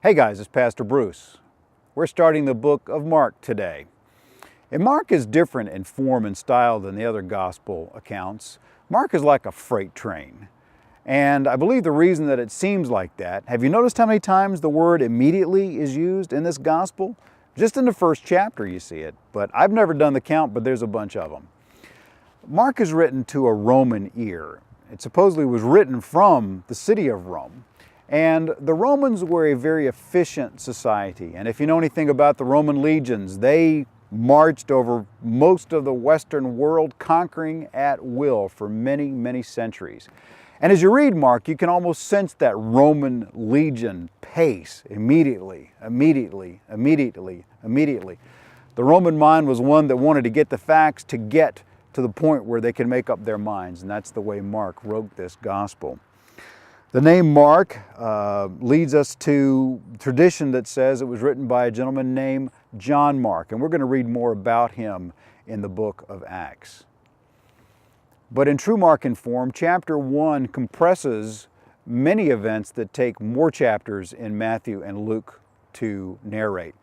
Hey guys, it's Pastor Bruce. We're starting the book of Mark today. And Mark is different in form and style than the other gospel accounts. Mark is like a freight train. And I believe the reason that it seems like that, have you noticed how many times the word immediately is used in this gospel? Just in the first chapter you see it, but I've never done the count, but there's a bunch of them. Mark is written to a Roman ear. It supposedly was written from the city of Rome. And the Romans were a very efficient society. And if you know anything about the Roman legions, they marched over most of the Western world, conquering at will for many, many centuries. And as you read Mark, you can almost sense that Roman legion pace immediately. The Roman mind was one that wanted to get the facts to get to the point where they can make up their minds. And that's the way Mark wrote this gospel. The name Mark leads us to tradition that says it was written by a gentleman named John Mark, and we're going to read more about him in the book of Acts. But in true Markan form, chapter 1 compresses many events that take more chapters in Matthew and Luke to narrate.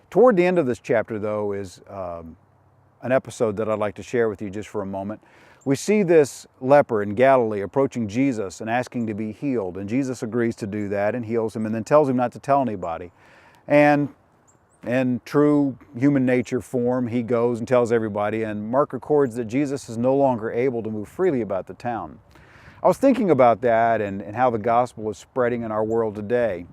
Toward the end of this chapter, though, is an episode that I'd like to share with you just for a moment. We see this leper in Galilee approaching Jesus and asking to be healed. And Jesus agrees to do that and heals him and then tells him not to tell anybody. And in true human nature form, he goes and tells everybody. And Mark records that Jesus is no longer able to move freely about the town. I was thinking about that and how the gospel is spreading in our world today.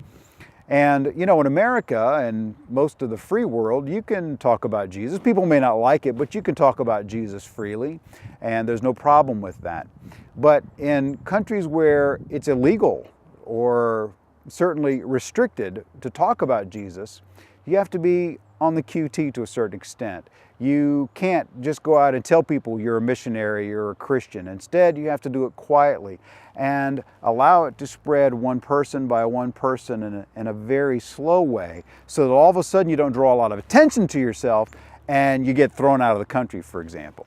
And you know, in America and most of the free world, you can talk about Jesus. People may not like it, but you can talk about Jesus freely, and there's no problem with that. But in countries where it's illegal or certainly restricted to talk about Jesus, you have to be on the QT to a certain extent. You can't just go out and tell people you're a missionary or a Christian. Instead, you have to do it quietly and allow it to spread one person by one person in a very slow way, so that all of a sudden you don't draw a lot of attention to yourself and you get thrown out of the country, for example.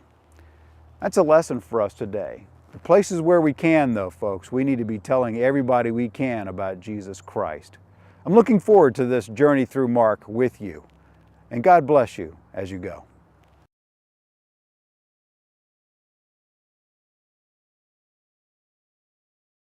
That's a lesson for us today. The places where we can, though, folks, we need to be telling everybody we can about Jesus Christ. I'm looking forward to this journey through Mark with you, and God bless you as you go.